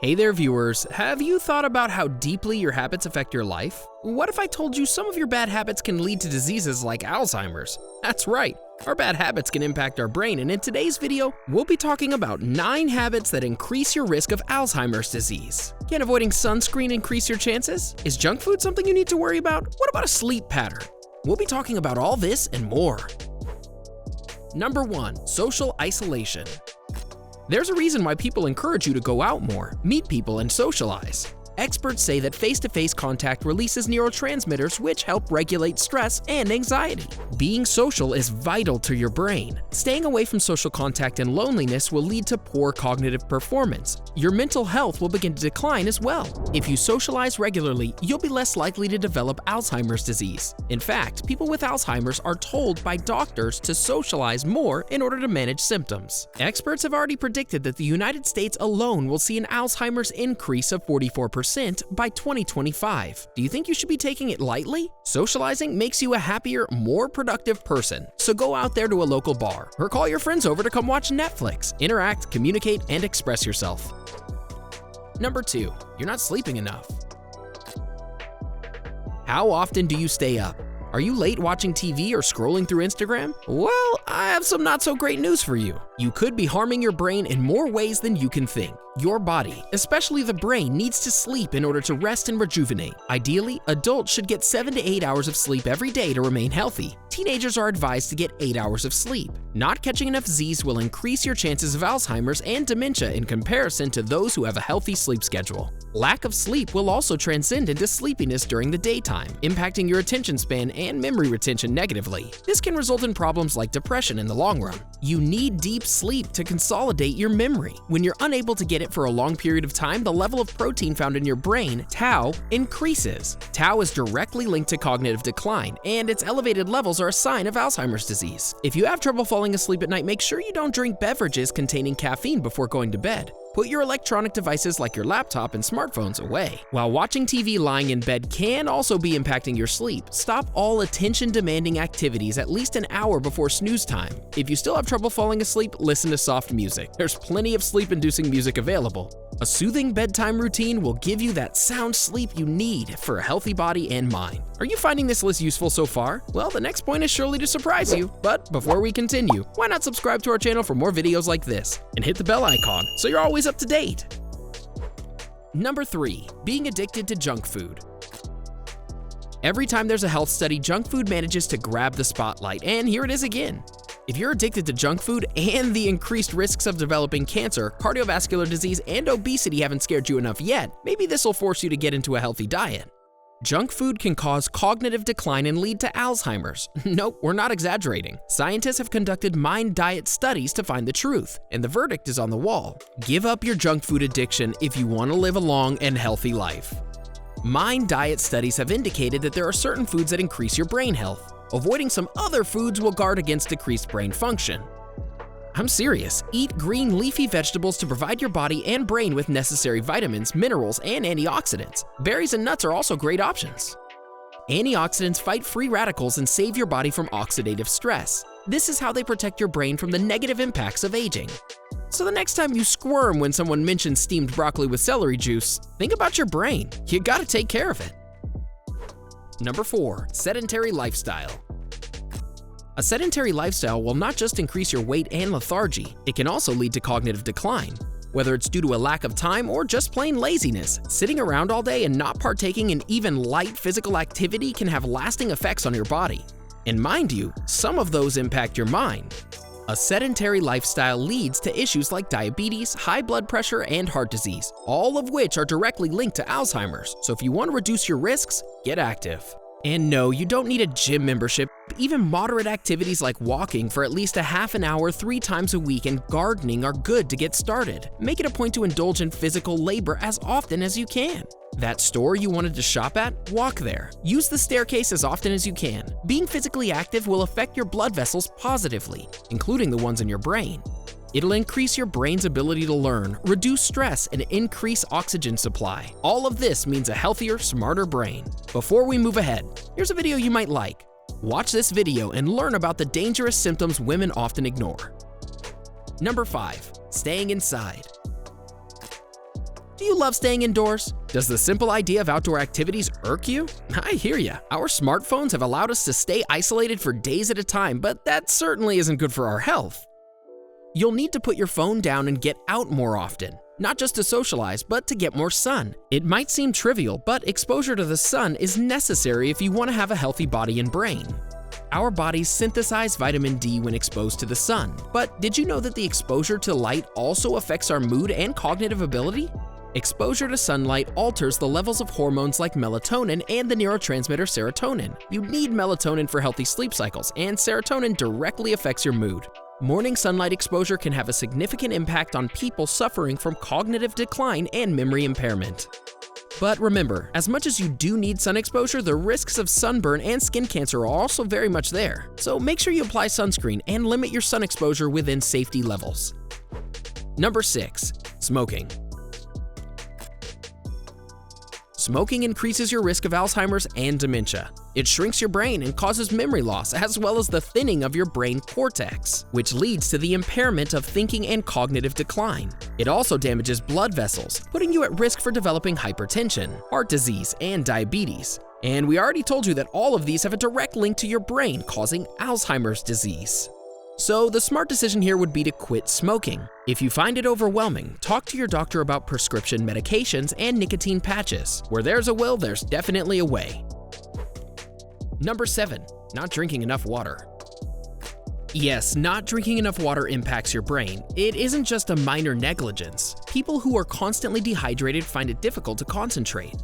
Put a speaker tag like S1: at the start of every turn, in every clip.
S1: Hey there viewers, have you thought about how deeply your habits affect your life? What if I told you some of your bad habits can lead to diseases like Alzheimer's? That's right, our bad habits can impact our brain, and in today's video, we'll be talking about 9 habits that increase your risk of Alzheimer's disease. Can avoiding sunscreen increase your chances? Is junk food something you need to worry about? What about a sleep pattern? We'll be talking about all this and more. Number 1, social isolation. There's a reason why people encourage you to go out more, meet people, and socialize. Experts say that face-to-face contact releases neurotransmitters which help regulate stress and anxiety. Being social is vital to your brain. Staying away from social contact and loneliness will lead to poor cognitive performance. Your mental health will begin to decline as well. If you socialize regularly, you'll be less likely to develop Alzheimer's disease. In fact, people with Alzheimer's are told by doctors to socialize more in order to manage symptoms. Experts have already predicted that the United States alone will see an Alzheimer's increase of 44% by 2025. Do you think you should be taking it lightly? Socializing makes you a happier, more productive person. So go out there to a local bar or call your friends over to come watch Netflix, interact, communicate, and express yourself. Number 2, you're not sleeping enough. How often do you stay up? Are you late watching TV or scrolling through Instagram? Well, I have some not so great news for you. You could be harming your brain in more ways than you can think. Your body, especially the brain, needs to sleep in order to rest and rejuvenate. Ideally, adults should get 7 to 8 hours of sleep every day to remain healthy. Teenagers are advised to get 8 hours of sleep. Not catching enough Z's will increase your chances of Alzheimer's and dementia in comparison to those who have a healthy sleep schedule. Lack of sleep will also transcend into sleepiness during the daytime, impacting your attention span and memory retention negatively. This can result in problems like depression in the long run. You need deep sleep to consolidate your memory. When you're unable to get it for a long period of time, the level of protein found in your brain, tau, increases. Tau is directly linked to cognitive decline, and its elevated levels are a sign of Alzheimer's disease. If you have trouble falling asleep at night, make sure you don't drink beverages containing caffeine before going to bed. Put your electronic devices like your laptop and smartphones away. While watching TV lying in bed can also be impacting your sleep, stop all attention-demanding activities at least an hour before snooze time. If you still have trouble falling asleep, listen to soft music. There's plenty of sleep-inducing music available. A soothing bedtime routine will give you that sound sleep you need for a healthy body and mind. Are you finding this list useful so far? Well, the next point is surely to surprise you. But before we continue, why not subscribe to our channel for more videos like this and hit the bell icon so you're always up to date. Number 3, being addicted to junk food. Every time there's a health study, junk food manages to grab the spotlight, and here it is again. If you're addicted to junk food and the increased risks of developing cancer, cardiovascular disease, and obesity haven't scared you enough yet, maybe this will force you to get into a healthy diet. Junk food can cause cognitive decline and lead to Alzheimer's. Nope, we're not exaggerating. Scientists have conducted mind diet studies to find the truth, and the verdict is on the wall. Give up your junk food addiction if you want to live a long and healthy life. Mind diet studies have indicated that there are certain foods that increase your brain health. Avoiding some other foods will guard against decreased brain function. I'm serious. Eat green leafy vegetables to provide your body and brain with necessary vitamins, minerals, and antioxidants. Berries and nuts are also great options. Antioxidants fight free radicals and save your body from oxidative stress. This is how they protect your brain from the negative impacts of aging. So the next time you squirm when someone mentions steamed broccoli with celery juice, think about your brain. You gotta take care of it. Number 4, sedentary lifestyle. A sedentary lifestyle will not just increase your weight and lethargy, it can also lead to cognitive decline. Whether it's due to a lack of time or just plain laziness, sitting around all day and not partaking in even light physical activity can have lasting effects on your body. And mind you, some of those impact your mind. A sedentary lifestyle leads to issues like diabetes, high blood pressure, and heart disease, all of which are directly linked to Alzheimer's. So if you want to reduce your risks, get active. And no, you don't need a gym membership. Even moderate activities like walking for at least a half an hour 3 times a week and gardening are good to get started. Make it a point to indulge in physical labor as often as you can. That store you wanted to shop at? Walk there. Use the staircase as often as you can. Being physically active will affect your blood vessels positively, including the ones in your brain. It'll increase your brain's ability to learn, reduce stress, and increase oxygen supply. All of this means a healthier, smarter brain. Before we move ahead, here's a video you might like. Watch this video and learn about the dangerous symptoms women often ignore. Number 5, staying inside. Do you love staying indoors? Does the simple idea of outdoor activities irk you? I hear ya. Our smartphones have allowed us to stay isolated for days at a time, but that certainly isn't good for our health. You'll need to put your phone down and get out more often, not just to socialize, but to get more sun. It might seem trivial, but exposure to the sun is necessary if you want to have a healthy body and brain. Our bodies synthesize vitamin D when exposed to the sun, but did you know that the exposure to light also affects our mood and cognitive ability? Exposure to sunlight alters the levels of hormones like melatonin and the neurotransmitter serotonin. You need melatonin for healthy sleep cycles, and serotonin directly affects your mood. Morning sunlight exposure can have a significant impact on people suffering from cognitive decline and memory impairment. But remember, as much as you do need sun exposure, the risks of sunburn and skin cancer are also very much there. So make sure you apply sunscreen and limit your sun exposure within safety levels. Number 6. Smoking. Smoking increases your risk of Alzheimer's and dementia. It shrinks your brain and causes memory loss, as well as the thinning of your brain cortex, which leads to the impairment of thinking and cognitive decline. It also damages blood vessels, putting you at risk for developing hypertension, heart disease, and diabetes. And we already told you that all of these have a direct link to your brain, causing Alzheimer's disease. So the smart decision here would be to quit smoking. If you find it overwhelming, talk to your doctor about prescription medications and nicotine patches. Where there's a will, there's definitely a way. Number 7. Not drinking enough water. Yes, not drinking enough water impacts your brain. It isn't just a minor negligence. People who are constantly dehydrated find it difficult to concentrate.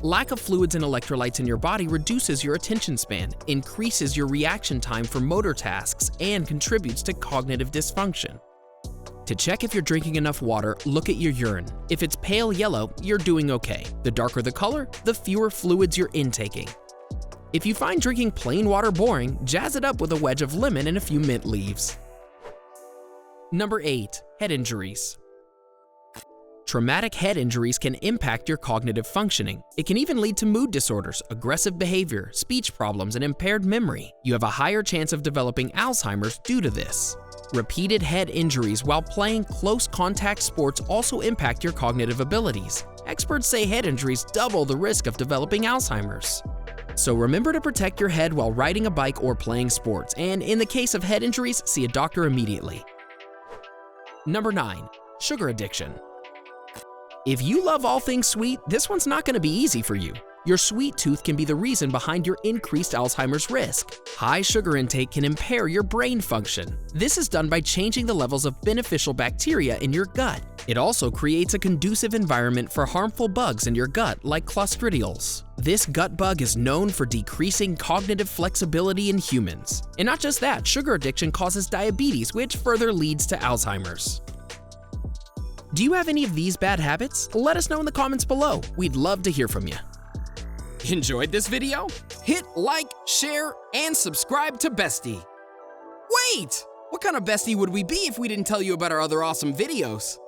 S1: Lack of fluids and electrolytes in your body reduces your attention span, increases your reaction time for motor tasks, and contributes to cognitive dysfunction. To check if you're drinking enough water, look at your urine. If it's pale yellow, you're doing okay. The darker the color, the fewer fluids you're intaking. If you find drinking plain water boring, jazz it up with a wedge of lemon and a few mint leaves. Number 8. Head injuries. Traumatic head injuries can impact your cognitive functioning. It can even lead to mood disorders, aggressive behavior, speech problems, and impaired memory. You have a higher chance of developing Alzheimer's due to this. Repeated head injuries while playing close contact sports also impact your cognitive abilities. Experts say head injuries double the risk of developing Alzheimer's. So remember to protect your head while riding a bike or playing sports, and in the case of head injuries, see a doctor immediately. Number 9. Sugar addiction. If you love all things sweet, this one's not going to be easy for you. Your sweet tooth can be the reason behind your increased Alzheimer's risk. High sugar intake can impair your brain function. This is done by changing the levels of beneficial bacteria in your gut. It also creates a conducive environment for harmful bugs in your gut, like Clostridiols. This gut bug is known for decreasing cognitive flexibility in humans. And not just that, sugar addiction causes diabetes, which further leads to Alzheimer's. Do you have any of these bad habits? Let us know in the comments below. We'd love to hear from you. Enjoyed this video? Hit like, share, and subscribe to Bestie. Wait! What kind of Bestie would we be if we didn't tell you about our other awesome videos?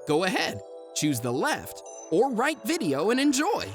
S1: Go ahead, choose the left or right video and enjoy.